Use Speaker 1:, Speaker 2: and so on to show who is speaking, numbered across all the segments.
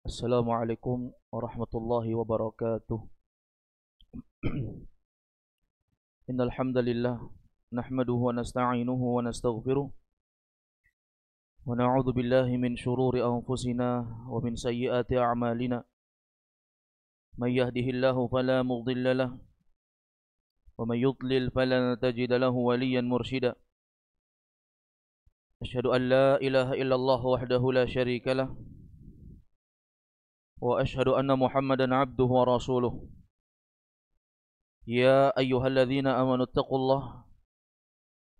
Speaker 1: Assalamualaikum warahmatullahi wabarakatuh. Innal hamdalillah nahmaduhu wa nasta'inuhu wa nastaghfiruh wa na'udzu billahi min shururi anfusina wa min sayyiati a'malina. May yahdihillahu fala mudilla lahu wa may yudlil falan tajida lahu waliyyan mursyida. Asyhadu an la ilaha illallah wahdahu la syarika lah wa asyhadu anna Muhammadan 'abduhu wa rasuluh. Ya ayyuhalladzina amanu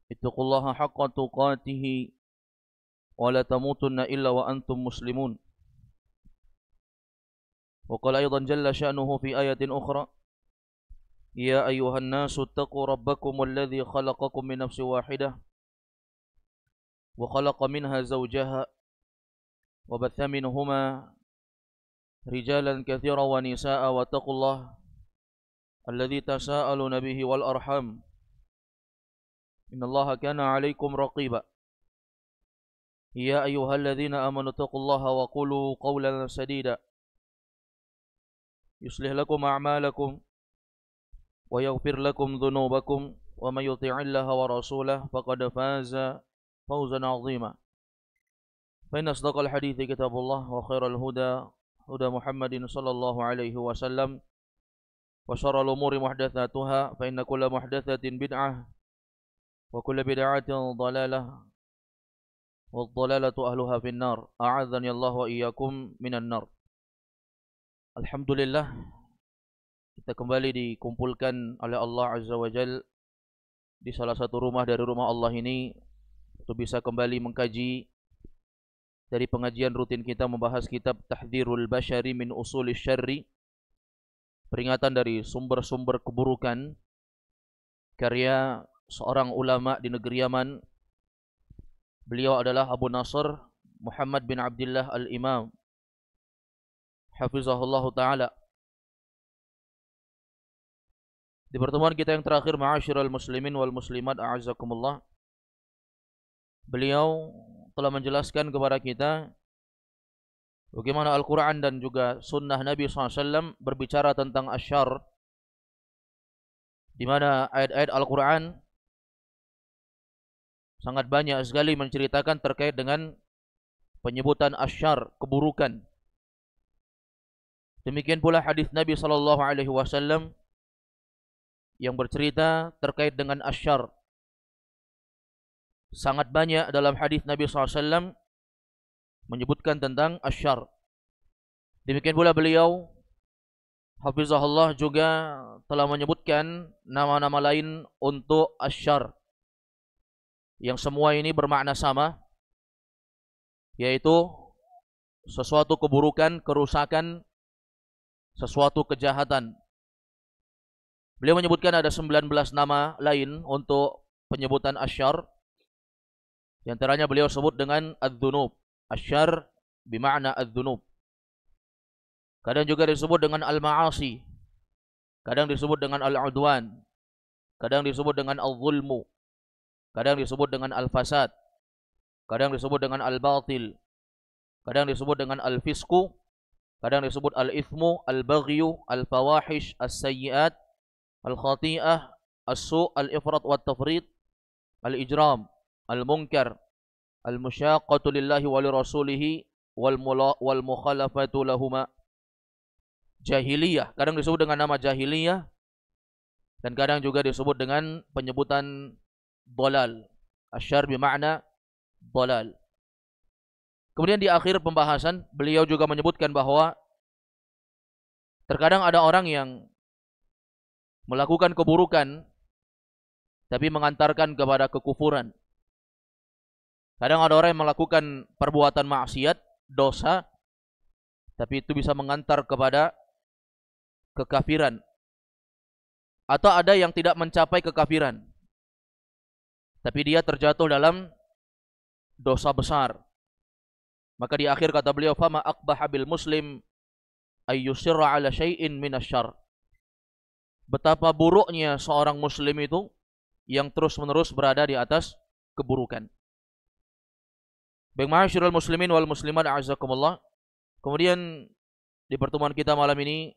Speaker 1: ittaqullaha haqqa tuqatih wa la tamutunna illa wa antum muslimun. Wa qala aidan jalla sya'nuhu fi ayatin ukhra, ya ayyuhan nasu ittaqu rabbakum alladzi khalaqakum min nafsin wahidah wa khalaqa minha zawjaha wa batha minhuma rijalan katsiran wa nisaa'a wa taqullaha alladzi tasaaluna bihi wal arham innallaha kana 'alaikum raqiba. Ya ayyuhalladzina amanu taqullaha wa qulu qawlan sadida yuslih lakum a'malakum wa yaghfir lakum dhunubakum wa may yuti'illaha wa rasulahu faqad faza fawzan 'azima. Fa inna asdaqal hadithi kitabullah wa khairal huda huda Muhammadin sallallahu alaihi wasallam wa syarrul umuri muhdatsatuha fa inna kulla muhdatsatin bid'ah wa kulla bid'atin dhalalah wad dhalalatu ahluha finnar. A'adzani Allah wa iyyakum minan nar. Alhamdulillah, kita kembali dikumpulkan oleh Allah Azza wa Jalla di salah satu rumah dari rumah Allah ini untuk bisa kembali mengkaji dari pengajian rutin kita membahas kitab Tahdhirul Bashari min Usulis Syarri, peringatan dari sumber-sumber keburukan, karya seorang ulama di negeri Yaman. Beliau adalah Abu Nasr Muhammad bin Abdullah Al-Imam, hafizahullah ta'ala. Di pertemuan kita yang terakhir, ma'asyiral muslimin wal muslimat a'azzakumullah, beliau telah menjelaskan kepada kita bagaimana Al-Quran dan juga sunnah Nabi SAW berbicara tentang asyar, di mana ayat-ayat Al-Quran sangat banyak sekali menceritakan terkait dengan penyebutan asyar, keburukan. Demikian pula hadis Nabi SAW yang bercerita terkait dengan asyar. Sangat banyak dalam hadis Nabi SAW menyebutkan tentang asyar. Demikian pula beliau hafizahullah juga telah menyebutkan nama-nama lain untuk asyar, yang semua ini bermakna sama, yaitu sesuatu keburukan, kerusakan, sesuatu kejahatan. Beliau menyebutkan ada 19 nama lain untuk penyebutan asyar. Di antaranya beliau sebut dengan adz-dzunub. Asyar bermakna adz-dzunub. Kadang juga disebut dengan al-ma'asi. Kadang disebut dengan al-udwan. Kadang disebut dengan al-zulmu. Kadang disebut dengan al-fasad. Kadang disebut dengan al-batil. Kadang disebut dengan al-fisku. Kadang disebut al-ithmu, al-baghyu, al-fawahish, as-sayyi'at, al-khati'ah, as-su', al-ifrat wa tafrid, al-ijram, al-munkar, al-musyaqqatu lillahi wa li rasulihi wal mukhalafatu lahuma. Jahiliyah, kadang disebut dengan nama jahiliyah, dan kadang juga disebut dengan penyebutan dhalal. Asyar bermakna dhalal. Kemudian di akhir pembahasan beliau juga menyebutkan bahwa terkadang ada orang yang melakukan keburukan tapi mengantarkan kepada kekufuran. Kadang ada orang yang melakukan perbuatan maksiat, dosa, tapi itu bisa mengantar kepada kekafiran. Atau ada yang tidak mencapai kekafiran, tapi dia terjatuh dalam dosa besar. Maka di akhir kata beliau, fama aqbaha bil muslim ayyusirra ala syai'in minasyarr. Betapa buruknya seorang muslim itu yang terus-menerus berada di atas keburukan. Baik, ma'asyiral muslimin wal muslimat a'azzakumullah, Kemudian di pertemuan kita malam ini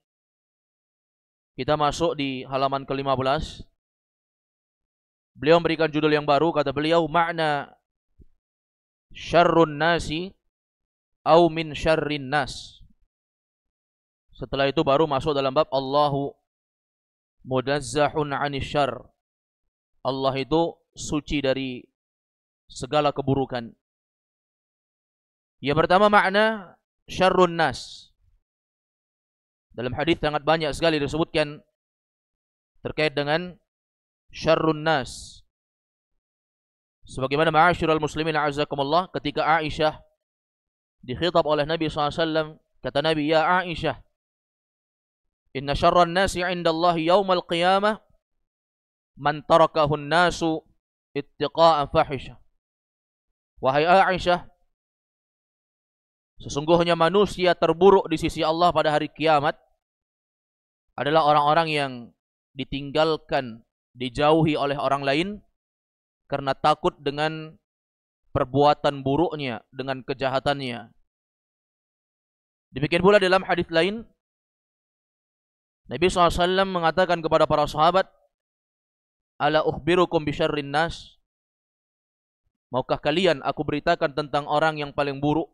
Speaker 1: kita masuk di halaman ke-15. Beliau memberikan judul yang baru, kata beliau, makna syarrun nasi au min syarrin nas. Setelah itu baru masuk dalam bab Allahu munazzahun 'anil syarr. Allah itu suci dari segala keburukan. Yang pertama makna syarrun nas. Dalam hadis sangat banyak sekali disebutkan terkait dengan syarrun nas. Sebagaimana ma'asyiral muslimin a'azzakumullah, ketika Aisyah dikhitab oleh Nabi SAW, kata Nabi, ya Aisyah, inna syarran nasi indallahi yawmal qiyamah man tarakahun nasu ittiqa'a fahisha. Wahai Aisyah, sesungguhnya manusia terburuk di sisi Allah pada hari kiamat adalah orang-orang yang ditinggalkan, dijauhi oleh orang lain karena takut dengan perbuatan buruknya, dengan kejahatannya. Demikian pula dalam hadis lain, Nabi SAW mengatakan kepada para sahabat, ala ukhbirukum bisyarrin nas, maukah kalian aku beritakan tentang orang yang paling buruk,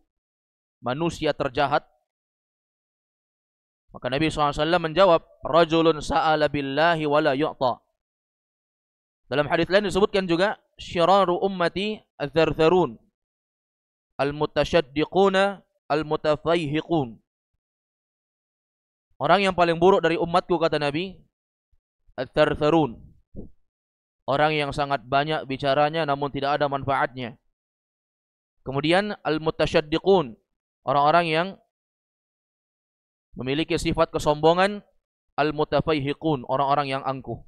Speaker 1: manusia terjahat? Maka Nabi SAW menjawab, rajulun sa'ala billahi wa la yu'ta. Dalam hadis lain disebutkan juga, syiraru ummati al-thartharun, al-mutasyaddiquna, al-mutafayhiqun. Orang yang paling buruk dari umatku, kata Nabi, al-thartharun, orang yang sangat banyak bicaranya namun tidak ada manfaatnya. Kemudian al-mutasyaddiqun, orang-orang yang memiliki sifat kesombongan, al-mutafayhiqun, orang-orang yang angkuh.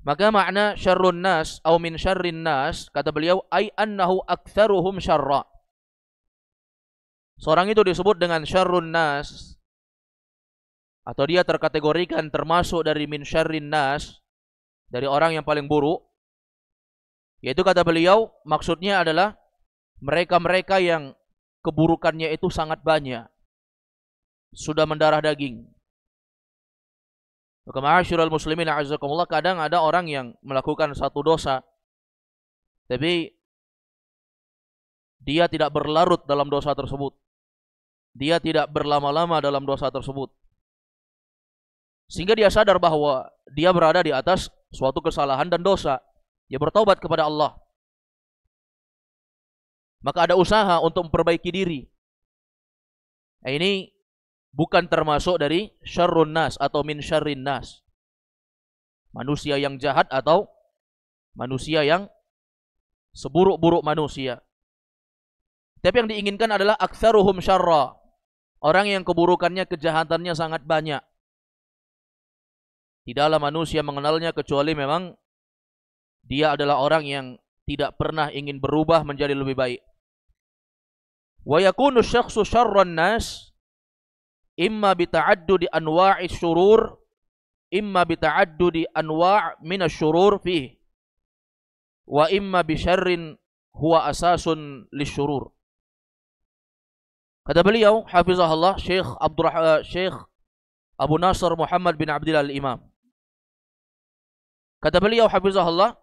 Speaker 1: Maka makna syarrun nas atau min syarrin nas, kata beliau, ay annahu aktsaruhum syarra. Seorang itu disebut dengan syarrun nas, atau dia terkategorikan termasuk dari min syarrin nas, dari orang yang paling buruk. Yaitu kata beliau, maksudnya adalah mereka-mereka yang keburukannya itu sangat banyak, sudah mendarah daging. Maka ma'asyiral muslimin a'azzakumullah, kadang ada orang yang melakukan satu dosa, tapi dia tidak berlarut dalam dosa tersebut. Dia tidak berlama-lama dalam dosa tersebut. Sehingga dia sadar bahwa dia berada di atas suatu kesalahan dan dosa. Dia bertaubat kepada Allah. Maka ada usaha untuk memperbaiki diri. Nah, ini bukan termasuk dari syarrun nas atau min syarrin nas, manusia yang jahat atau manusia yang seburuk-buruk manusia. Tapi yang diinginkan adalah aktsaruhum syarra, orang yang keburukannya, kejahatannya sangat banyak. Tidaklah manusia mengenalnya kecuali memang dia adalah orang yang tidak pernah ingin berubah menjadi lebih baik. Wa yakunu syakhsu syarran nas imma bita'addudi anwa'i syurur, imma bita'addudi anwa' min asy-syurur fihi, wa imma bi syarrin huwa asasun lisyurur. Kata beliau, hafizahullah, Syekh Abu Nasr Muhammad bin Abdillah al-Imam. Kata beliau, hafizahullah,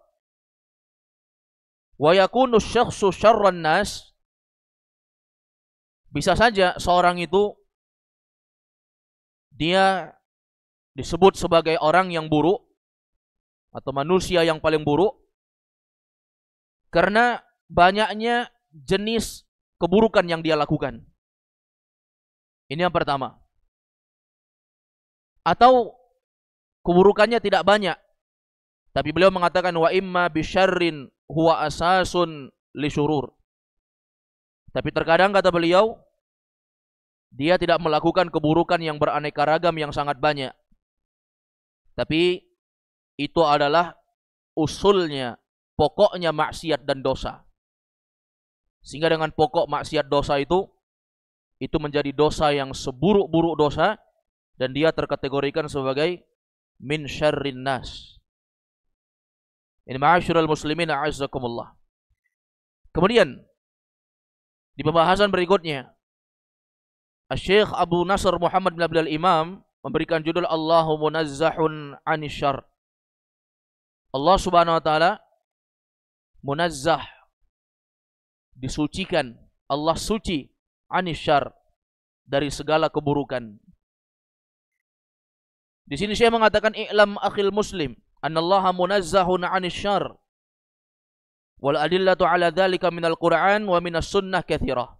Speaker 1: wa yakunu syakhsu syarran nas, bisa saja seorang itu dia disebut sebagai orang yang buruk atau manusia yang paling buruk karena banyaknya jenis keburukan yang dia lakukan. Ini yang pertama. Atau keburukannya tidak banyak, tapi beliau mengatakan wa imma bisyarrin huwa asasun lisyurur. Tapi terkadang, kata beliau, dia tidak melakukan keburukan yang beraneka ragam yang sangat banyak, tapi itu adalah usulnya, pokoknya maksiat dan dosa. Sehingga dengan pokok maksiat dosa itu menjadi dosa yang seburuk-buruk dosa, dan dia terkategorikan sebagai min syarrin nas. Ini ma'asyiral muslimin a'azzakumullah. Kemudian di pembahasan berikutnya, Syekh Abu Nasr Muhammad bin Abdul Imam memberikan judul Allahu munazzahun anis syarr. Allah Subhanahu wa taala munazzah, disucikan. Allah suci anis syarr, dari segala keburukan. Di sini saya mengatakan i'lam akhil muslim annallaha munazzahun anis syarr wal adillatu ala dzalika minal Qur'an wa minas sunnah katsirah.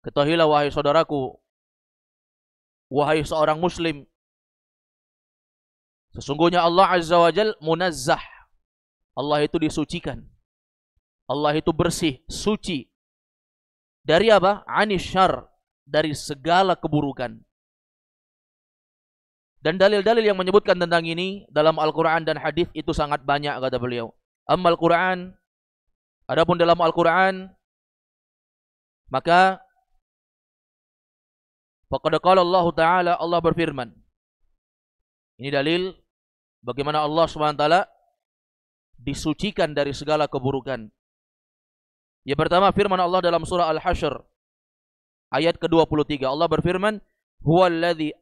Speaker 1: Ketahuilah wahai saudaraku, wahai seorang muslim, sesungguhnya Allah Azza wa Jal munazzah. Allah itu disucikan. Allah itu bersih, suci. Dari apa? Anis syarr, dari segala keburukan. Dan dalil-dalil yang menyebutkan tentang ini dalam Al-Quran dan hadis itu sangat banyak, kata beliau. Ammal Quran, adapun dalam Al-Quran, maka faqad qala Allah Ta'ala, Allah berfirman. Ini dalil bagaimana Allah SWT disucikan dari segala keburukan. Yang pertama firman Allah dalam surah Al-Hasyr ayat ke-23. Allah berfirman, huwallahu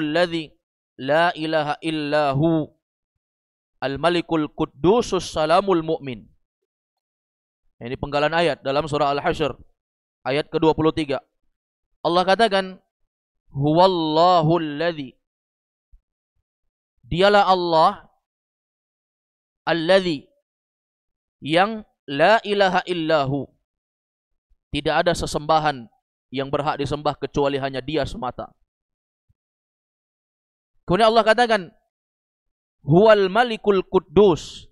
Speaker 1: alladhi la ilaha illahu al-malikul quddusus salamul mu'min. Ini penggalan ayat dalam surah Al-Hasyr ayat ke-23. Allah katakan, huwallahu alladhi, dialah Allah alladhi, yang la ilaha illahu, tidak ada sesembahan yang berhak disembah kecuali hanya Dia semata. Kemudian Allah katakan, huwal malikul quddus,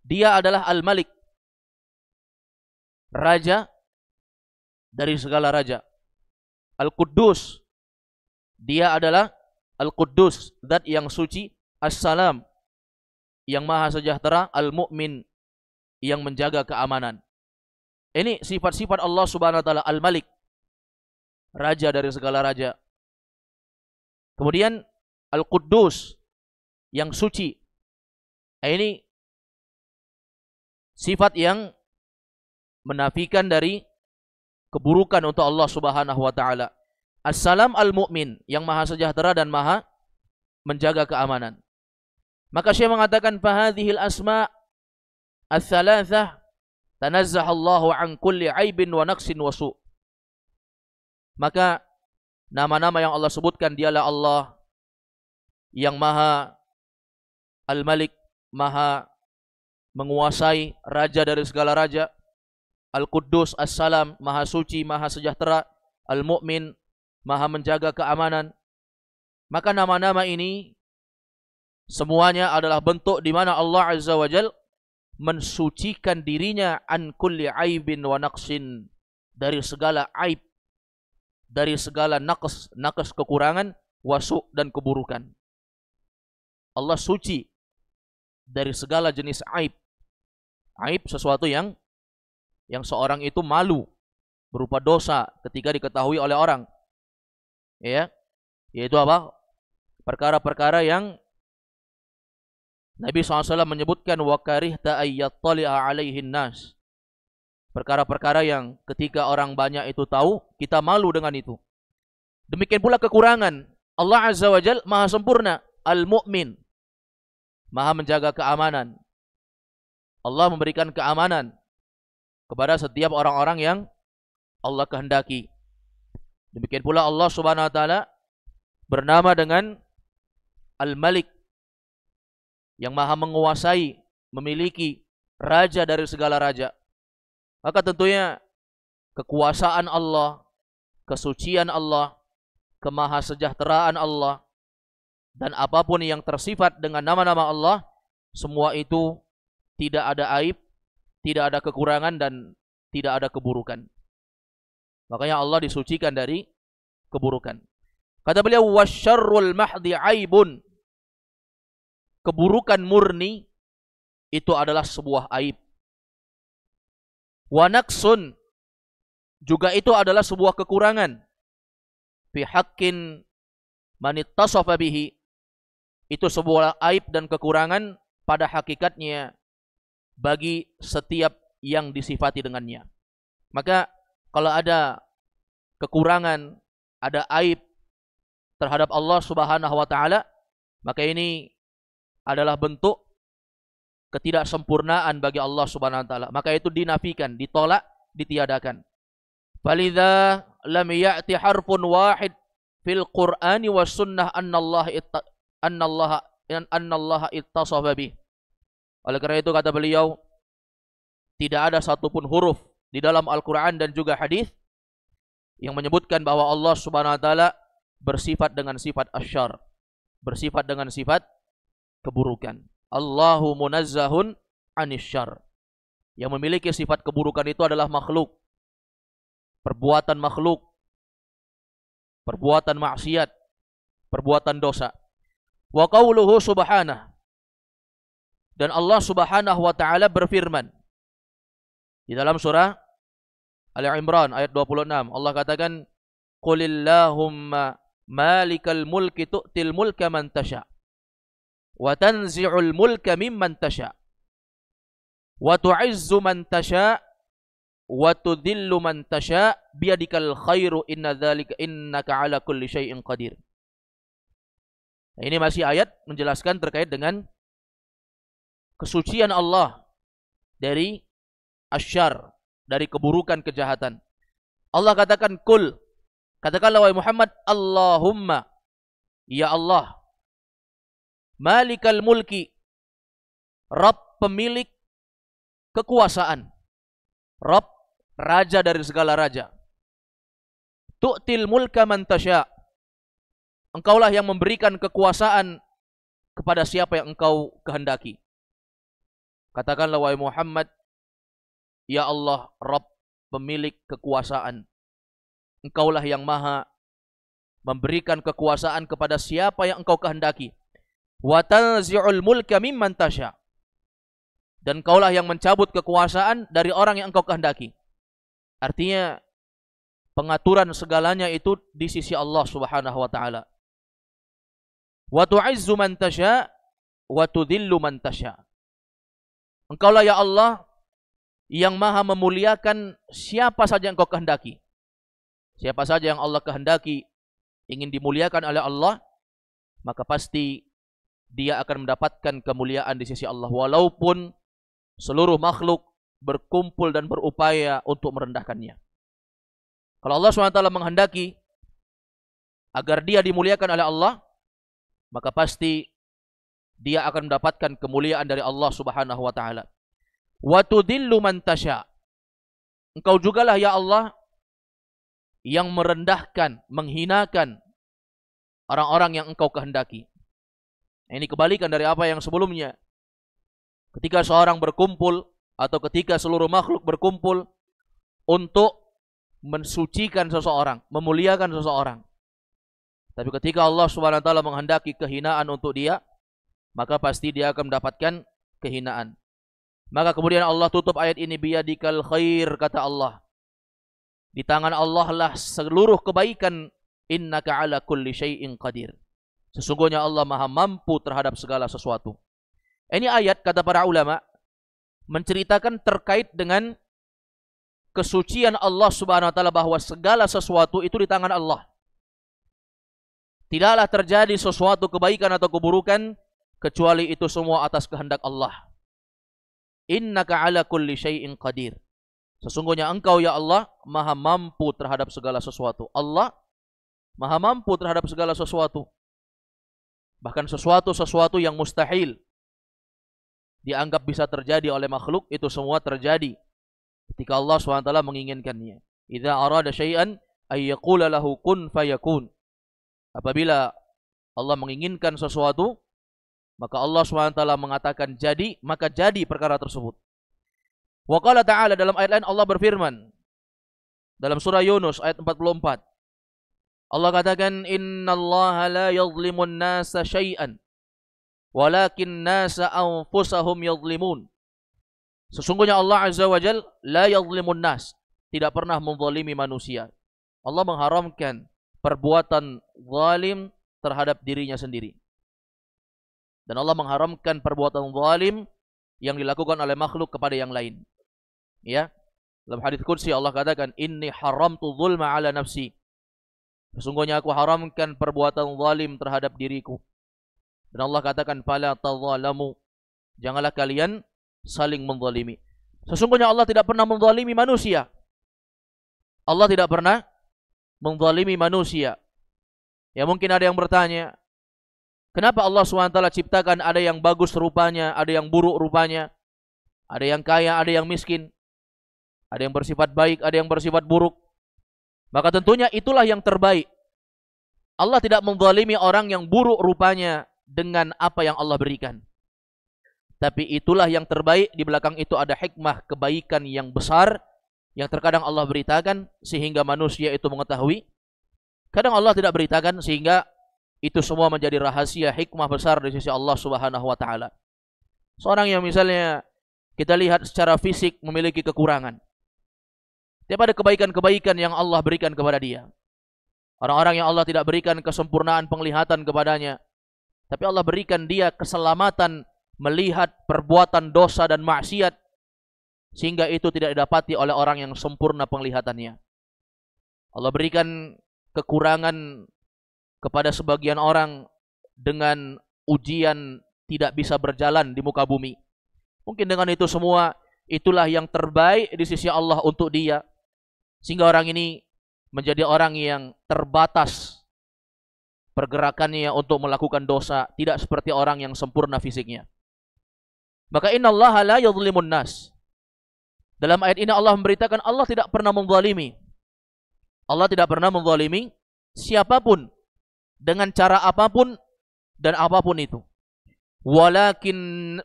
Speaker 1: Dia adalah al-malik, raja dari segala raja. Al-Quddus, Dia adalah Al-Quddus, zat yang suci. As-Salam, yang maha sejahtera. Al-Mu'min, yang menjaga keamanan. Ini sifat-sifat Allah Subhanahu wa taala. Al-Malik, raja dari segala raja. Kemudian Al-Quddus, yang suci. Ini sifat yang menafikan dari keburukan untuk Allah Subhanahu wa taala. As-Salam Al-Mu'min, yang maha sejahtera dan maha menjaga keamanan. Maka Syekh mengatakan, fahadhil asma' ats-tsalatsah tanazzahallahu an kulli aibin wa naqsin wa su'. Maka nama-nama yang Allah sebutkan, dialah Allah yang maha Al-Malik, maha menguasai, raja dari segala raja. Al-Quddus, As-Salam, maha suci, maha sejahtera. Al-Mu'min, maha menjaga keamanan. Maka nama-nama ini semuanya adalah bentuk di mana Allah Azza wa Jal mensucikan dirinya an kulli aibin wa naqsin, dari segala aib, dari segala naqs kekurangan, wasu dan keburukan. Allah suci dari segala jenis aib. Aib sesuatu yang seorang itu malu, berupa dosa ketika diketahui oleh orang. Ya, yaitu apa? Perkara-perkara yang Nabi SAW menyebutkan, wa karihta ayyattali'a alaihin nas. Perkara-perkara yang ketika orang banyak itu tahu, kita malu dengan itu. Demikian pula kekurangan. Allah Azza wa Jal maha sempurna. Al-Mu'min, maha menjaga keamanan. Allah memberikan keamanan kepada setiap orang-orang yang Allah kehendaki. Demikian pula Allah Subhanahu wa taala bernama dengan Al-Malik, yang maha menguasai, memiliki, raja dari segala raja. Maka tentunya kekuasaan Allah, kesucian Allah, kemahasejahteraan Allah, dan apapun yang tersifat dengan nama-nama Allah, semua itu tidak ada aib, tidak ada kekurangan, dan tidak ada keburukan. Makanya Allah disucikan dari keburukan. Kata beliau, wasyarrul mahdi aibun, keburukan murni itu adalah sebuah aib. Wa naqsun, juga itu adalah sebuah kekurangan. Fi haqqin man ittasafa bihi, itu sebuah aib dan kekurangan pada hakikatnya bagi setiap yang disifati dengannya. Maka kalau ada kekurangan, ada aib terhadap Allah Subhanahu wa taala, maka ini adalah bentuk ketidaksempurnaan bagi Allah Subhanahu wa taala. Maka itu dinafikan, ditolak, ditiadakan. Falidza lam ya'ti harfun wahid fil Qur'ani was sunnah annallaha ittasafa bih. Oleh karena itu kata beliau, tidak ada satupun huruf di dalam Al-Quran dan juga hadis yang menyebutkan bahwa Allah Subhanahu wa taala bersifat dengan sifat asyar, bersifat dengan sifat keburukan. Allahu munazzahun anisyar. Yang memiliki sifat keburukan itu adalah makhluk, perbuatan makhluk, perbuatan maksiat, perbuatan dosa. Wa qauluhu subhanahu, dan Allah Subhanahu wa taala berfirman di dalam surah Al-Imran ayat 26. Allah katakan, "Qulillahumma malikal mulki tu'til mulka man tasha wa tanzi'ul mulka mimman tasha wa tu'izzu man tasha wa tudhillu man tasha biyadikal khairu innaka ala kulli syai'in qadir." Nah, ini masih ayat menjelaskan terkait dengan kesucian Allah dari asyar, dari keburukan, kejahatan. Allah katakan, "Kul," katakanlah wahai Muhammad, "Allahumma," ya Allah, malikal mulki, Rabb pemilik kekuasaan, Rabb raja dari segala raja, tu'til mulka man tasya, engkaulah yang memberikan kekuasaan kepada siapa yang engkau kehendaki. Katakanlah wahai Muhammad, ya Allah, Rabb pemilik kekuasaan, engkaulah yang maha memberikan kekuasaan kepada siapa yang engkau kehendaki. Wa tanzi'ul mulka mimman tasya, dan engkaulah yang mencabut kekuasaan dari orang yang engkau kehendaki. Artinya pengaturan segalanya itu di sisi Allah Subhanahu wa taala. Wa tu'izzu man tasya wa tudhillu man tasya. Engkaulah ya Allah yang maha memuliakan siapa saja yang engkau kehendaki. Siapa saja yang Allah kehendaki ingin dimuliakan oleh Allah, maka pasti dia akan mendapatkan kemuliaan di sisi Allah, walaupun seluruh makhluk berkumpul dan berupaya untuk merendahkannya. Kalau Allah SWT menghendaki agar dia dimuliakan oleh Allah, maka pasti dia akan mendapatkan kemuliaan dari Allah Subhanahu wa taala. Wa tudhillu man tasya. Engkau jugalah ya Allah yang merendahkan, menghinakan orang-orang yang engkau kehendaki. Ini kebalikan dari apa yang sebelumnya. Ketika seorang berkumpul atau ketika seluruh makhluk berkumpul untuk mensucikan seseorang, memuliakan seseorang. Tapi ketika Allah Subhanahu wa taala menghendaki kehinaan untuk dia, maka pasti dia akan mendapatkan kehinaan. Maka kemudian Allah tutup ayat ini, biyadikal khair, kata Allah, di tangan Allah lah seluruh kebaikan, innaka ala kulli syai'in qadir. Sesungguhnya Allah maha mampu terhadap segala sesuatu. Ini ayat, kata para ulama, menceritakan terkait dengan kesucian Allah Subhanahu wa taala, bahwa segala sesuatu itu di tangan Allah. Tidaklah terjadi sesuatu kebaikan atau keburukan kecuali itu semua atas kehendak Allah. Innaka ala kulli syai'in qadir. Sesungguhnya engkau ya Allah maha mampu terhadap segala sesuatu. Allah maha mampu terhadap segala sesuatu. Bahkan sesuatu yang mustahil dianggap bisa terjadi oleh makhluk, itu semua terjadi ketika Allah SWT menginginkannya. Idza arada syai'an ay yaqula lahu kun fayakun. Apabila Allah menginginkan sesuatu, maka Allah SWT mengatakan jadi, maka jadi perkara tersebut. Wa qala ta'ala, dalam ayat lain Allah berfirman dalam surah Yunus ayat 44. Allah katakan, innallaha la yadhlimun nasa syai'an walakin nasa anfusahum yadhlimun. Sesungguhnya Allah Azza wa Jal la yadhlimun nas, tidak pernah menzalimi manusia. Allah mengharamkan perbuatan zalim terhadap dirinya sendiri. Dan Allah mengharamkan perbuatan zalim yang dilakukan oleh makhluk kepada yang lain. Ya, dalam hadits qudsi Allah katakan, inni haramtu dzulma ala nafsi. Sesungguhnya aku haramkan perbuatan zalim terhadap diriku. Dan Allah katakan, fala tadzalamu. Janganlah kalian saling menzalimi. Sesungguhnya Allah tidak pernah menzalimi manusia. Allah tidak pernah menzalimi manusia. Ya, mungkin ada yang bertanya, kenapa Allah SWT ciptakan ada yang bagus rupanya, ada yang buruk rupanya, ada yang kaya, ada yang miskin, ada yang bersifat baik, ada yang bersifat buruk. Maka tentunya itulah yang terbaik. Allah tidak menzalimi orang yang buruk rupanya dengan apa yang Allah berikan. Tapi itulah yang terbaik. Di belakang itu ada hikmah kebaikan yang besar yang terkadang Allah beritakan sehingga manusia itu mengetahui. Kadang Allah tidak beritakan sehingga itu semua menjadi rahasia hikmah besar di sisi Allah Subhanahu wa taala. Seorang yang misalnya kita lihat secara fisik memiliki kekurangan. Tapi ada kebaikan-kebaikan yang Allah berikan kepada dia. Orang-orang yang Allah tidak berikan kesempurnaan penglihatan kepadanya, tapi Allah berikan dia keselamatan melihat perbuatan dosa dan maksiat, sehingga itu tidak didapati oleh orang yang sempurna penglihatannya. Allah berikan kekurangan kepada sebagian orang dengan ujian tidak bisa berjalan di muka bumi. Mungkin dengan itu semua, itulah yang terbaik di sisi Allah untuk dia. Sehingga orang ini menjadi orang yang terbatas pergerakannya untuk melakukan dosa, tidak seperti orang yang sempurna fisiknya. Maka innallaha la yadhlimun nas. Dalam ayat ini Allah memberitakan Allah tidak pernah menzalimi. Allah tidak pernah menzalimi siapapun dengan cara apapun dan apapun itu. Walakinnan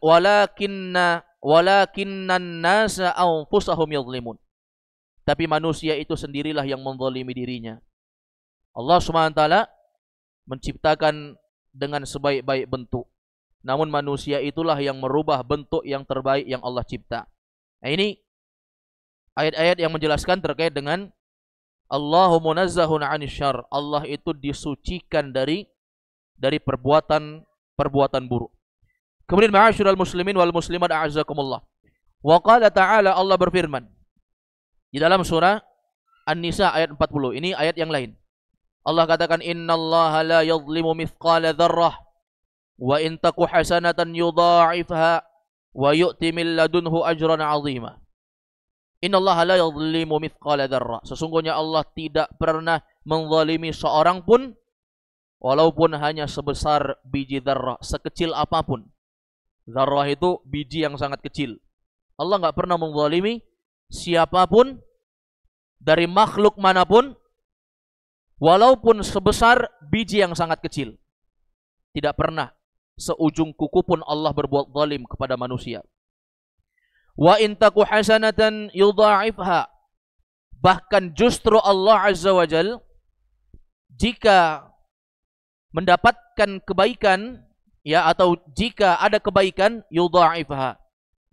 Speaker 1: nasa anfusahum yadhlimun. Tapi manusia itu sendirilah yang menzalimi dirinya. Allah SWT menciptakan dengan sebaik-baik bentuk. Namun manusia itulah yang merubah bentuk yang terbaik yang Allah cipta. Nah, ini ayat-ayat yang menjelaskan terkait dengan Allahu munazzahun 'anil syarr. Allah itu disucikan dari perbuatan buruk. Kemudian ma'asyiral muslimin wal muslimat a'azzakumullah. Wa qala ta'ala, Allah berfirman di dalam surah An-Nisa ayat 40. Ini ayat yang lain. Allah katakan, innallaha la yadhlimu mithqala dzarrah wa in taku hasanatan yudha'ifha wa yu'ti min ladunhu ajran 'azima. Innallaha la yadhlimu mithqala dzarrah. Sesungguhnya Allah tidak pernah menzalimi seorang pun walaupun hanya sebesar biji dzarrah, sekecil apapun. Dzarrah itu biji yang sangat kecil. Allah enggak pernah menzalimi siapapun dari makhluk manapun walaupun sebesar biji yang sangat kecil. Tidak pernah seujung kuku pun Allah berbuat zalim kepada manusia. Wa in taku hasanatan yudha'ifha. Bahkan justru Allah Azza wa Jal jika mendapatkan kebaikan, ya, atau jika ada kebaikan, yudha'ifha,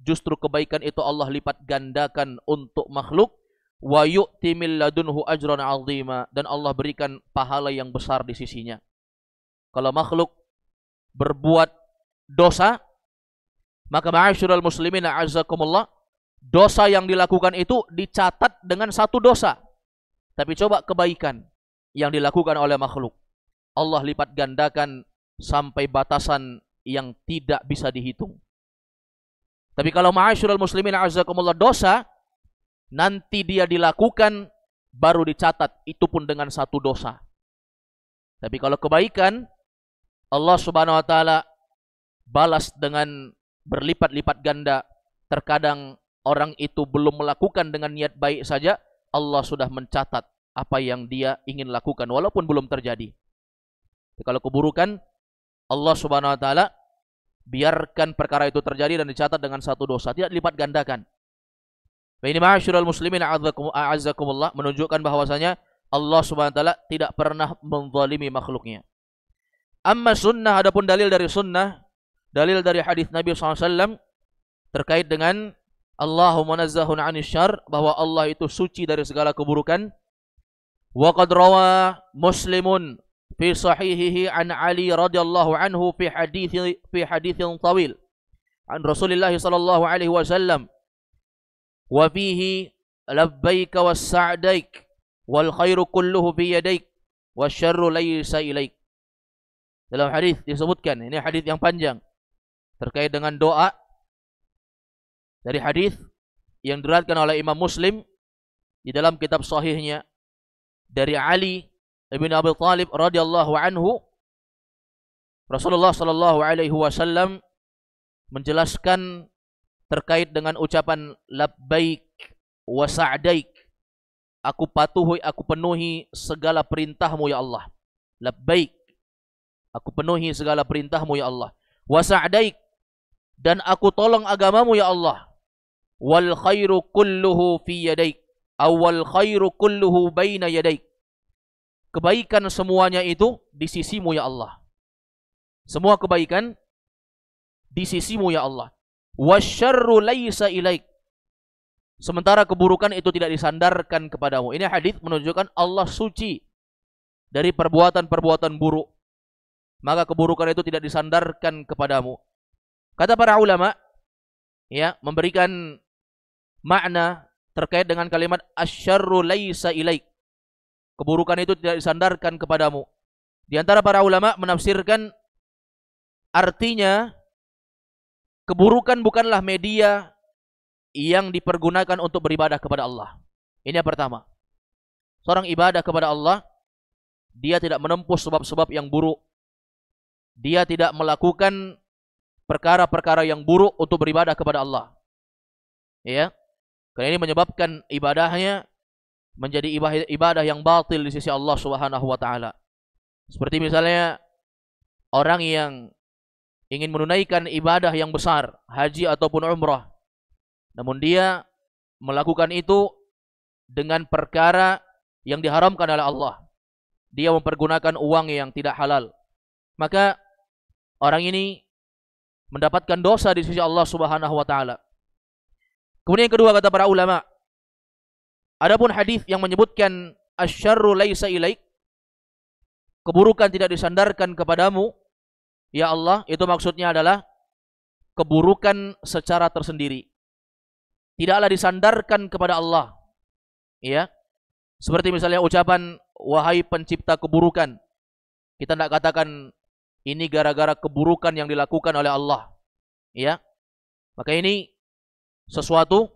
Speaker 1: justru kebaikan itu Allah lipat gandakan untuk makhluk. Wa yu'ti min ladunhu ajran 'azima, dan Allah berikan pahala yang besar di sisinya. Kalau makhluk berbuat dosa, maka ma'asyiral muslimin a'azzakumullah, dosa yang dilakukan itu dicatat dengan satu dosa. Tapi coba kebaikan yang dilakukan oleh makhluk, Allah lipat gandakan sampai batasan yang tidak bisa dihitung. Tapi kalau ma'asyiral muslimin a'azzakumullah, dosa nanti dia dilakukan baru dicatat, itu pun dengan satu dosa. Tapi kalau kebaikan, Allah Subhanahu wa taala balas dengan berlipat-lipat ganda. Terkadang orang itu belum melakukan dengan niat baik saja, Allah sudah mencatat apa yang dia ingin lakukan walaupun belum terjadi. Jadi kalau keburukan, Allah Subhanahu wa taala biarkan perkara itu terjadi dan dicatat dengan satu dosa, tidak dilipat gandakan. Ini ma'asyiral muslimin a'azzakumullah menunjukkan bahwasanya Allah Subhanahu wa taala tidak pernah menzalimi makhluknya. Amma sunnah, adapun dalil dari sunnah, dalil dari hadis Nabi SAW terkait dengan Allahu munazzahun 'anil syarr, bahwa Allah itu suci dari segala keburukan. Wa qad rawa Muslimun fi sahihihi an Ali radhiyallahu anhu fi haditsin tawil an Rasulillah sallallahu alaihi wasallam wa fihi labbaik was sa'daik wal khairu kulluhu bi yadaik wasyarru laysa ilaik. Dalam hadis disebutkan, ini hadis yang panjang terkait dengan doa dari hadis yang diriwayatkan oleh Imam Muslim di dalam kitab sahihnya dari Ali bin Abi Thalib radhiyallahu anhu. Rasulullah sallallahu alaihi wasallam menjelaskan terkait dengan ucapan labbaik wa sa'daik. Aku patuhi, aku penuhi segala perintahmu ya Allah. Labbaik, aku penuhi segala perintahmu ya Allah. Wa sa'daik, dan aku tolong agamamu ya Allah. Wal khairu kulluhu fi yadaik, awal khairu kulluhu baina yadaik. Kebaikan semuanya itu di sisimu ya Allah. Semua kebaikan di sisimu ya Allah. Wasyarru laysa ilaik, sementara keburukan itu tidak disandarkan kepadamu. Ini hadis menunjukkan Allah suci dari perbuatan-perbuatan buruk, maka keburukan itu tidak disandarkan kepadamu. Kata para ulama, ya, memberikan makna terkait dengan kalimat asyarru laysa ilaik, keburukan itu tidak disandarkan kepadamu. Di antara para ulama menafsirkan artinya keburukan bukanlah media yang dipergunakan untuk beribadah kepada Allah. Ini yang pertama. Seorang ibadah kepada Allah, dia tidak menempuh sebab-sebab yang buruk. Dia tidak melakukan perkara-perkara yang buruk untuk beribadah kepada Allah. Ya. Karena ini menyebabkan ibadahnya menjadi ibadah yang batil di sisi Allah Subhanahu wa taala. Seperti misalnya orang yang ingin menunaikan ibadah yang besar, haji ataupun umrah, namun dia melakukan itu dengan perkara yang diharamkan oleh Allah. Dia mempergunakan uang yang tidak halal. Maka orang ini mendapatkan dosa di sisi Allah Subhanahu wa taala. Kemudian yang kedua, kata para ulama, adapun hadis yang menyebutkan asyarru laisa ilaik, keburukan tidak disandarkan kepadamu ya Allah, itu maksudnya adalah keburukan secara tersendiri, tidaklah disandarkan kepada Allah. Ya, seperti misalnya ucapan wahai pencipta keburukan, kita tidak katakan ini gara-gara keburukan yang dilakukan oleh Allah. Ya, maka ini sesuatu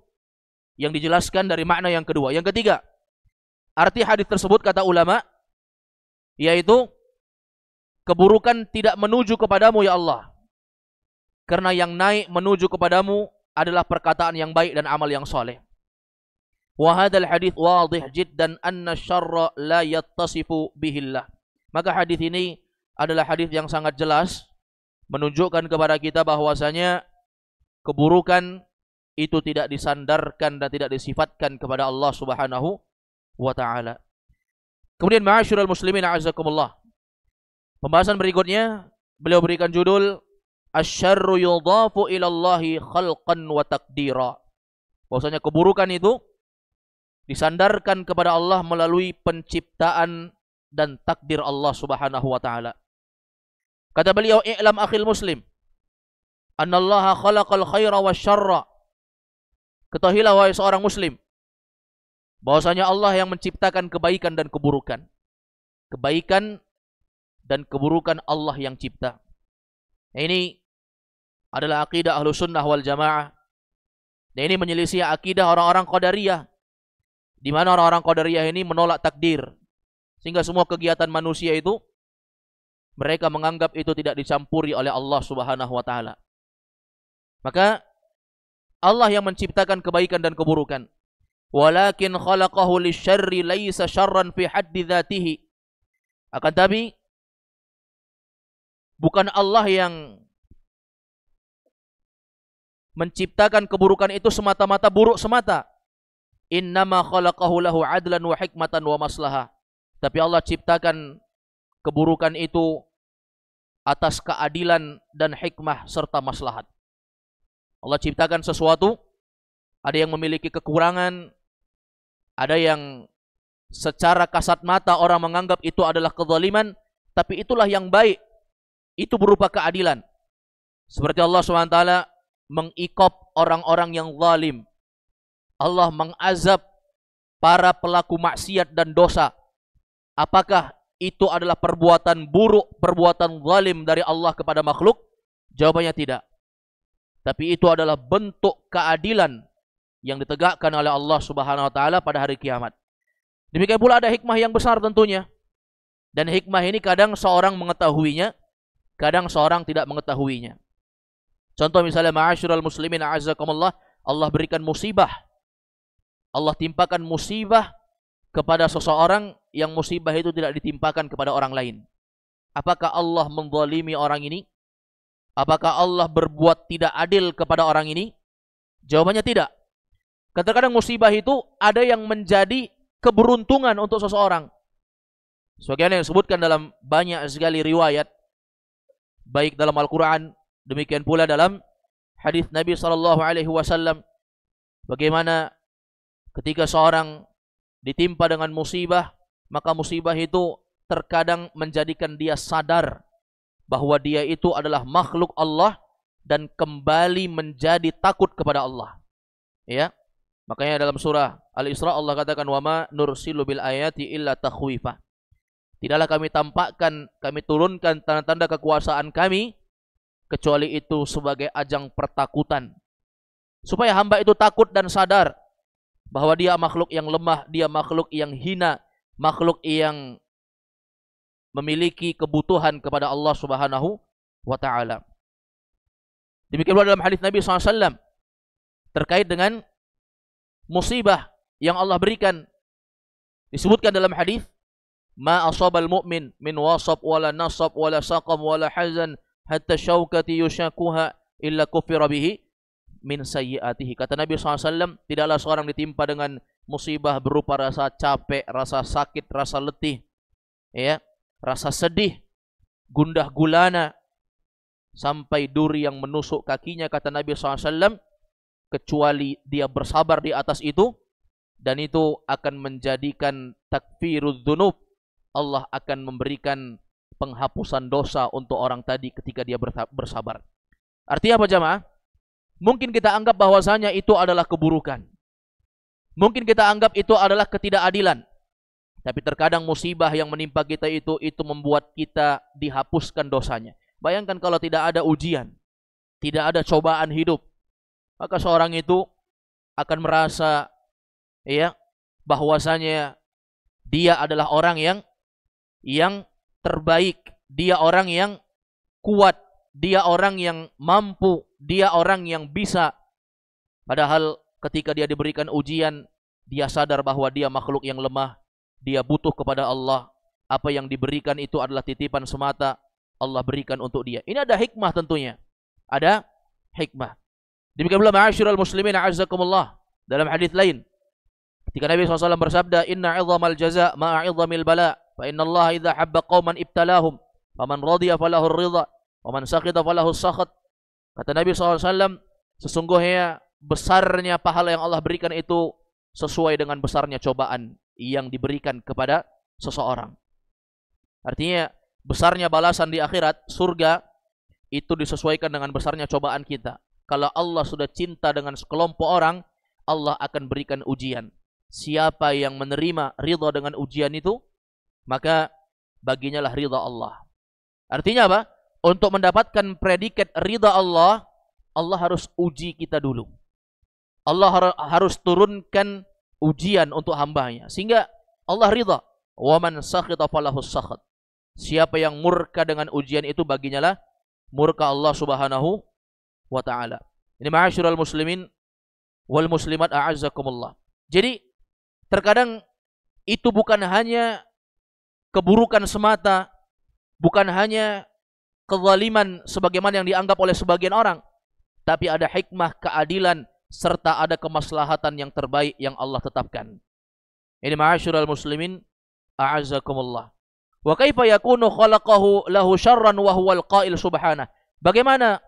Speaker 1: yang dijelaskan dari makna yang kedua. Yang ketiga, arti hadis tersebut kata ulama, yaitu keburukan tidak menuju kepadamu ya Allah, karena yang naik menuju kepadamu adalah perkataan yang baik dan amal yang soleh. Wa hadzal hadits wadih jiddan anna syarra la yattasifu bihillah. Maka hadis ini adalah hadis yang sangat jelas menunjukkan kepada kita bahwasanya keburukan itu tidak disandarkan dan tidak disifatkan kepada Allah Subhanahu wa taala. Kemudian ma'asyiral muslimin a'azzakumullah, pembahasan berikutnya beliau berikan judul asyarru yudhafu ilallahi khalqan wa taqdira. Bahwasanya keburukan itu disandarkan kepada Allah melalui penciptaan dan takdir Allah Subhanahu wa taala. Kata beliau, i'lam akhil muslim annallaha khalaqal khaira wasyarra. Ketahuilah wahai seorang muslim, bahwasanya Allah yang menciptakan kebaikan dan keburukan. Kebaikan dan keburukan Allah yang cipta. Ini adalah akidah Ahlus Sunnah wal Jamaah. Dan ini menyelisih akidah orang-orang Qadariyah, di mana orang-orang Qadariyah ini menolak takdir, sehingga semua kegiatan manusia itu mereka menganggap itu tidak dicampuri oleh Allah Subhanahu wa taala. Maka Allah yang menciptakan kebaikan dan keburukan. Walakin khalaqahu lisyarri laisa syarran fi haddi dzatihi. Akan tapi bukan Allah yang menciptakan keburukan itu semata-mata buruk semata. Innama khalaqahu lahu adlan wa hikmatan wa maslahah. Tapi Allah ciptakan keburukan itu atas keadilan dan hikmah serta maslahat. Allah ciptakan sesuatu, ada yang memiliki kekurangan, ada yang secara kasat mata orang menganggap itu adalah kezaliman, tapi itulah yang baik. Itu berupa keadilan. Seperti Allah SWT mengikop orang-orang yang zalim. Allah mengazab para pelaku maksiat dan dosa. Apakah itu adalah perbuatan buruk, perbuatan zalim dari Allah kepada makhluk? Jawabannya tidak. Tapi itu adalah bentuk keadilan yang ditegakkan oleh Allah Subhanahu wa taala pada hari kiamat. Demikian pula ada hikmah yang besar tentunya. Dan hikmah ini kadang seorang mengetahuinya, kadang seorang tidak mengetahuinya. Contoh misalnya ma'asyiral muslimin a'azzakumullah, Allah berikan musibah. Allah timpakan musibah kepada seseorang yang musibah itu tidak ditimpakan kepada orang lain. Apakah Allah menzalimi orang ini? Apakah Allah berbuat tidak adil kepada orang ini? Jawabannya tidak. Kadang-kadang musibah itu ada yang menjadi keberuntungan untuk seseorang. Sebagaimana yang disebutkan dalam banyak sekali riwayat, baik dalam Al-Quran, demikian pula dalam hadis Nabi SAW, bagaimana ketika seorang ditimpa dengan musibah, maka musibah itu terkadang menjadikan dia sadar bahwa dia itu adalah makhluk Allah dan kembali menjadi takut kepada Allah. Ya, makanya dalam surah Al-Isra Allah katakan, "Wa ma nursilu bil ayati illa takhwifa." Tidaklah kami tampakkan, kami turunkan tanda-tanda kekuasaan kami kecuali itu sebagai ajang pertakutan, supaya hamba itu takut dan sadar bahwa dia makhluk yang lemah, dia makhluk yang hina, makhluk yang memiliki kebutuhan kepada Allah Subhanahu wa taala. Demikian pula dalam hadis Nabi SAW terkait dengan musibah yang Allah berikan, disebutkan dalam hadis, "Ma asabal mu'min min wasab wala nasab wala saqam wala hazan hatta syaukati yushakuha illa kufira bihi min sayyiatihi." Kata Nabi SAW, tidaklah seorang ditimpa dengan musibah berupa rasa capek, rasa sakit, rasa letih, ya, rasa sedih, gundah gulana, sampai duri yang menusuk kakinya, kata Nabi SAW, kecuali dia bersabar di atas itu, dan itu akan menjadikan takfirudz dzunub. Allah akan memberikan penghapusan dosa untuk orang tadi ketika dia bersabar. Artinya apa jamaah? Mungkin kita anggap bahwasanya itu adalah keburukan. Mungkin kita anggap itu adalah ketidakadilan. Tapi terkadang musibah yang menimpa kita itu membuat kita dihapuskan dosanya. Bayangkan kalau tidak ada ujian, tidak ada cobaan hidup, maka seorang itu akan merasa, ya, bahwasanya dia adalah orang yang terbaik, dia orang yang kuat, dia orang yang mampu, dia orang yang bisa. Padahal ketika dia diberikan ujian, dia sadar bahwa dia makhluk yang lemah, dia butuh kepada Allah. Apa yang diberikan itu adalah titipan semata, Allah berikan untuk dia. Ini ada hikmah tentunya. Ada hikmah. Demikian pula ma'asyiral muslimin a'azzakumullah, dalam hadis lain ketika Nabi SAW bersabda, "Inna 'idhamal jaza' ma'a 'idhamil bala, fa inna Allah idza habba qauman ibtalahum, faman radiya falahu ar-ridha, wa man sakhita falahu as-sakhat." Kata Nabi SAW, sesungguhnya besarnya pahala yang Allah berikan itu sesuai dengan besarnya cobaan yang diberikan kepada seseorang. Artinya besarnya balasan di akhirat, surga, itu disesuaikan dengan besarnya cobaan kita. Kalau Allah sudah cinta dengan sekelompok orang, Allah akan berikan ujian. Siapa yang menerima ridha dengan ujian itu, maka baginya lah ridha Allah. Artinya apa? Untuk mendapatkan predikat ridha Allah, Allah harus uji kita dulu. Allah harus turunkan ujian untuk hambanya, sehingga Allah ridha. Wa man sakhita falahu sakhat. Siapa yang murka dengan ujian itu, baginya lah murka Allah Subhanahu wa ta'ala. Ini ma'asyiral muslimin wal muslimat a'azzakumullah. Jadi terkadang itu bukan hanya keburukan semata, bukan hanya kezaliman sebagaimana yang dianggap oleh sebagian orang, tapi ada hikmah, keadilan, serta ada kemaslahatan yang terbaik yang Allah tetapkan. Ini ma'asyiral muslimin a'azzakumullah. Wa kaifa yakunu khalaqahu lahu syarran wa huwal qail subhanahu. Bagaimana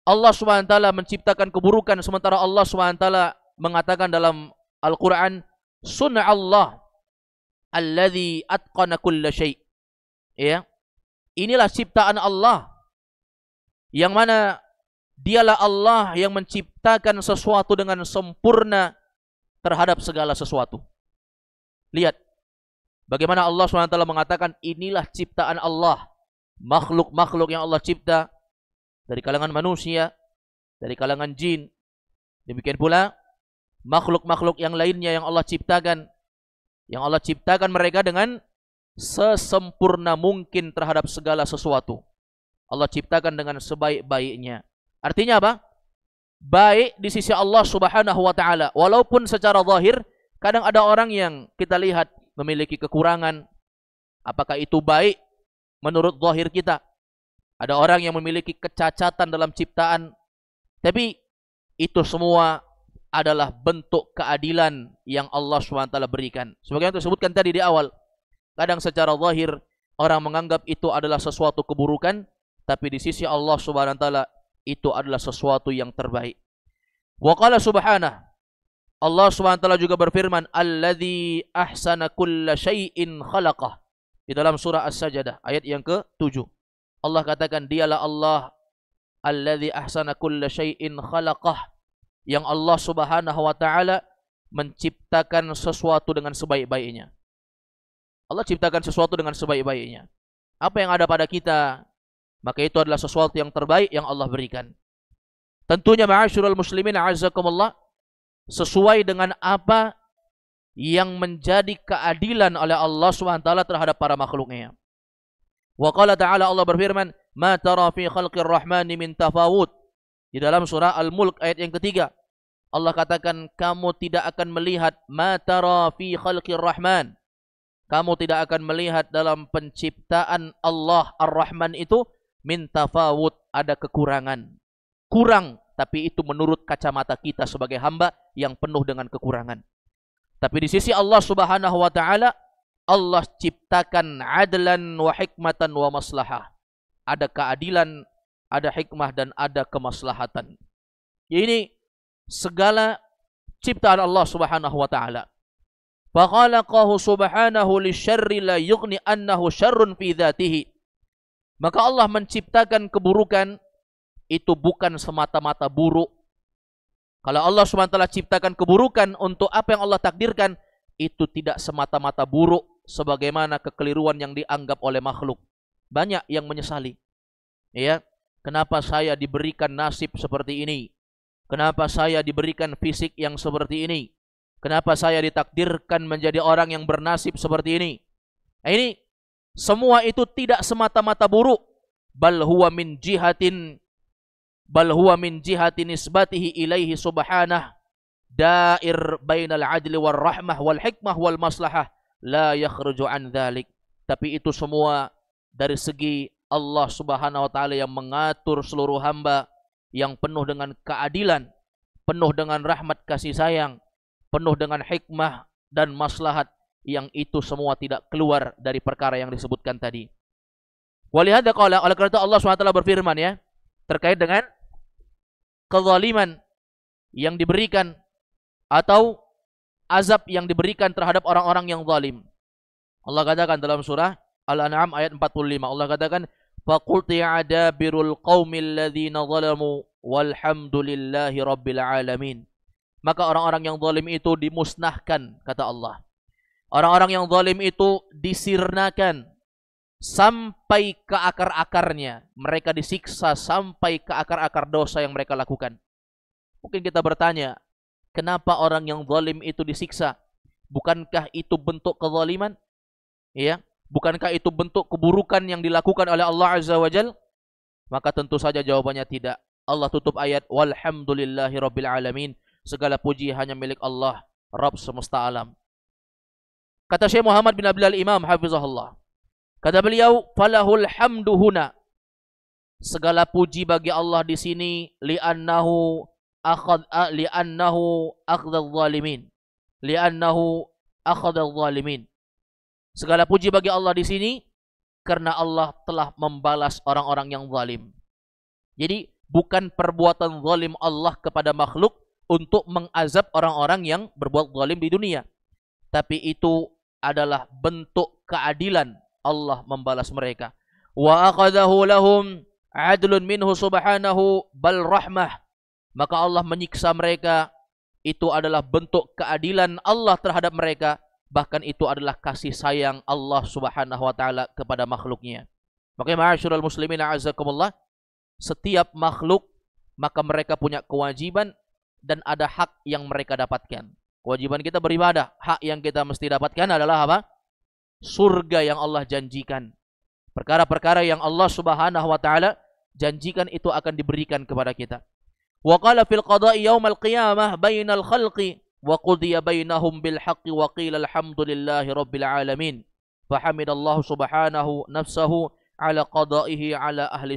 Speaker 1: Allah Subhanahu wa taala menciptakan keburukan sementara Allah Subhanahu wa taala mengatakan dalam Al-Qur'an, "Sun'allah alladzi atqana kulla syai'." Ya. Inilah ciptaan Allah yang mana dialah Allah yang menciptakan sesuatu dengan sempurna, terhadap segala sesuatu. Lihat bagaimana Allah SWT mengatakan inilah ciptaan Allah, makhluk-makhluk yang Allah cipta dari kalangan manusia, dari kalangan jin. Demikian pula makhluk-makhluk yang lainnya yang Allah ciptakan. Yang Allah ciptakan mereka dengan sesempurna mungkin terhadap segala sesuatu. Allah ciptakan dengan sebaik-baiknya. Artinya apa? Baik di sisi Allah Subhanahu wa taala. Walaupun secara zahir kadang ada orang yang kita lihat memiliki kekurangan. Apakah itu baik menurut zahir kita? Ada orang yang memiliki kecacatan dalam ciptaan. Tapi itu semua adalah bentuk keadilan yang Allah SWT berikan. Sebagaimana disebutkan tadi di awal. Kadang secara zahir orang menganggap itu adalah sesuatu keburukan. Tapi di sisi Allah SWT itu adalah sesuatu yang terbaik. Wa qala subhanahu, Allah SWT juga berfirman, alladzi ahsana kulla syai'in khalaqah. Di dalam surah As-Sajdah ayat yang ke-7. Allah katakan dialah Allah alladzi ahsana kulla syai'in khalaqah, yang Allah Subhanahu wa taala menciptakan sesuatu dengan sebaik-baiknya. Allah ciptakan sesuatu dengan sebaik-baiknya. Apa yang ada pada kita, maka itu adalah sesuatu yang terbaik yang Allah berikan. Tentunya ma'asyiral muslimin a'azzakumullah, sesuai dengan apa yang menjadi keadilan oleh Allah SWT terhadap para makhluknya. Wa qala ta'ala, Allah berfirman, ma tara fi khalqir rahmani min tafawud. Di dalam surah Al-Mulk ayat yang ketiga, Allah katakan kamu tidak akan melihat ma tara fi khalqir rahman. Kamu tidak akan melihat dalam penciptaan Allah Ar-Rahman itu min tafawud, ada kekurangan. Kurang, tapi itu menurut kacamata kita sebagai hamba yang penuh dengan kekurangan. Tapi di sisi Allah Subhanahu wa taala, Allah ciptakan adlan wa hikmatan wa maslahah. Ada keadilan, ada hikmah dan ada kemaslahatan. Ini segala ciptaan Allah Subhanahu wa taala. Fa khalaqahu subhanahu lisyarri la yughni annahu syarrun fi dzatihi. Maka Allah menciptakan keburukan itu bukan semata-mata buruk. Kalau Allah SWT ciptakan keburukan untuk apa yang Allah takdirkan, itu tidak semata-mata buruk sebagaimana kekeliruan yang dianggap oleh makhluk. Banyak yang menyesali. Ya, kenapa saya diberikan nasib seperti ini? Kenapa saya diberikan fisik yang seperti ini? Kenapa saya ditakdirkan menjadi orang yang bernasib seperti ini? Nah, ini semua itu tidak semata-mata buruk. Bal huwa min jihati nisbatihi ilaihi subhanah dair bainal adli wal rahmah wal hikmah wal maslahah la yakhruju an dzalik. Tapi itu semua dari segi Allah Subhanahu wa taala yang mengatur seluruh hamba, yang penuh dengan keadilan, penuh dengan rahmat kasih sayang, penuh dengan hikmah dan maslahat, yang itu semua tidak keluar dari perkara yang disebutkan tadi. Walihada qala, oleh karena itu Allah SWT berfirman ya, terkait dengan kezaliman yang diberikan atau azab yang diberikan terhadap orang-orang yang zalim. Allah katakan dalam surah Al-An'am ayat 45, Allah katakan faqulti'a adabirul qaumil ladzina zalamu walhamdulillahi rabbil alamin. Maka orang-orang yang zalim itu dimusnahkan, kata Allah. Orang-orang yang zalim itu disirnakan sampai ke akar-akarnya. Mereka disiksa sampai ke akar-akar dosa yang mereka lakukan. Mungkin kita bertanya, kenapa orang yang zalim itu disiksa? Bukankah itu bentuk kezaliman? Ya, bukankah itu bentuk keburukan yang dilakukan oleh Allah Azza wa Jalla? Maka tentu saja jawabannya tidak. Allah tutup ayat walhamdulillahi rabbil alamin. Segala puji hanya milik Allah, Rabb semesta alam. Kata Syekh Muhammad bin Abdul Imam hafizahullah, kata beliau, falahul hamdu huna. Segala puji bagi Allah di sini li'annahu akhdhadz zalimin. Li'annahu akhdhadz zalimin. Segala puji bagi Allah di sini karena Allah telah membalas orang-orang yang zalim. Jadi bukan perbuatan zalim Allah kepada makhluk untuk mengazab orang-orang yang berbuat zalim di dunia, tapi itu adalah bentuk keadilan Allah membalas mereka. Wa aqadahu lahum adlun minhu subhanahu bal rahmah. Maka Allah menyiksa mereka itu adalah bentuk keadilan Allah terhadap mereka, bahkan itu adalah kasih sayang Allah Subhanahu wa taala kepada makhluknya. Makanya ma'asyiral muslimin a'azzakumullah, setiap makhluk maka mereka punya kewajiban dan ada hak yang mereka dapatkan. Kewajiban kita beribadah, hak yang kita mesti dapatkan adalah apa? Surga yang Allah janjikan. Perkara-perkara yang Allah Subhanahu wa taala janjikan itu akan diberikan kepada kita. Wa qala fil qada'i yaumal qiyamah bainal khalqi wa qudiya bainahum bil haqqi wa qila alhamdulillahi rabbil alamin. Fahamidallahu subhanahu nafsahu ala qada'ihi ala ahli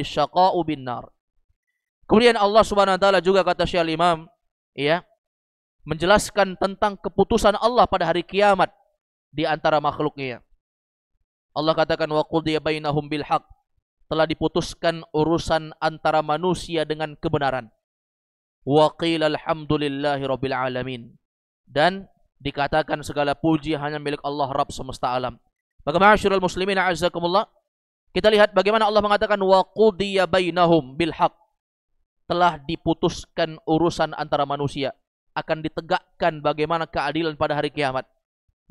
Speaker 1: syaqa'u bin nar. Kemudian Allah Subhanahu wa taala juga kata Syekh Imam, ya, menjelaskan tentang keputusan Allah pada hari kiamat di antara makhluknya. Allah katakan wa qudiya bainahum bil haqq, telah diputuskan urusan antara manusia dengan kebenaran. Wa qila alhamdulillahi rabbil alamin, dan dikatakan segala puji hanya milik Allah Rabb semesta alam. Maka ma'asyiral muslimin a'azzakumullah, kita lihat bagaimana Allah mengatakan wa qudiya bainahum bil haqq, telah diputuskan urusan antara manusia, akan ditegakkan bagaimana keadilan pada hari kiamat.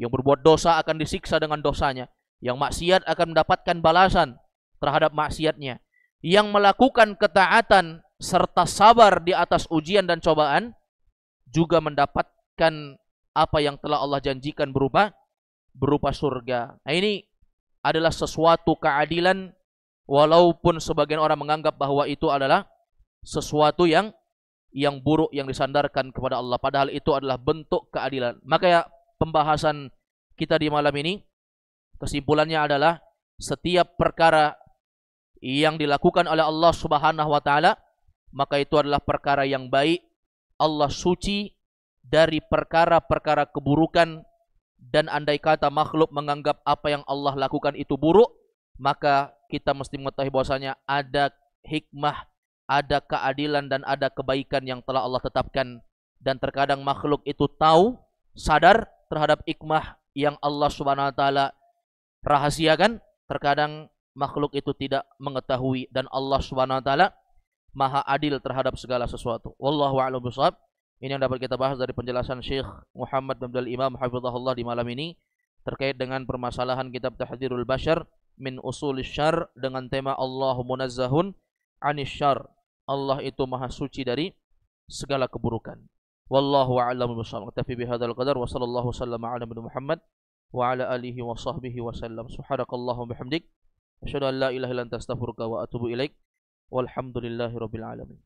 Speaker 1: Yang berbuat dosa akan disiksa dengan dosanya, yang maksiat akan mendapatkan balasan terhadap maksiatnya, yang melakukan ketaatan serta sabar di atas ujian dan cobaan juga mendapatkan apa yang telah Allah janjikan berupa surga. Nah, ini adalah sesuatu keadilan, walaupun sebagian orang menganggap bahwa itu adalah sesuatu yang buruk yang disandarkan kepada Allah, padahal itu adalah bentuk keadilan. Maka ya, pembahasan kita di malam ini kesimpulannya adalah setiap perkara yang dilakukan oleh Allah Subhanahu wa taala maka itu adalah perkara yang baik. Allah suci dari perkara-perkara keburukan, dan andai kata makhluk menganggap apa yang Allah lakukan itu buruk, maka kita mesti mengetahui bahwasanya ada hikmah, ada keadilan dan ada kebaikan yang telah Allah tetapkan. Dan terkadang makhluk itu tahu, sadar terhadap hikmah yang Allah Subhanahu wa taala rahasiakan, terkadang makhluk itu tidak mengetahui, dan Allah Subhanahu wa taala Maha adil terhadap segala sesuatu. Wallahu a'lam bishawab. Ini yang dapat kita bahas dari penjelasan Syekh Muhammad bin Abdul Imam hafizahullah di malam ini terkait dengan permasalahan kitab Tahdzirul Bashar min Usulis Syarr dengan tema Allahu munazzahun 'anis syarr. Allah itu maha suci dari segala keburukan. Wallahu a'lam bishawab. Tafi bihadzal qadar wa sallallahu sallama ala Muhammad wa ala alihi wa sahbihi wa sallam. Subhanakallahumma bihamdik asyhadu an la ilaha illa anta astaghfiruka wa atubu ilaik. Walhamdulillahi rabbil alamin.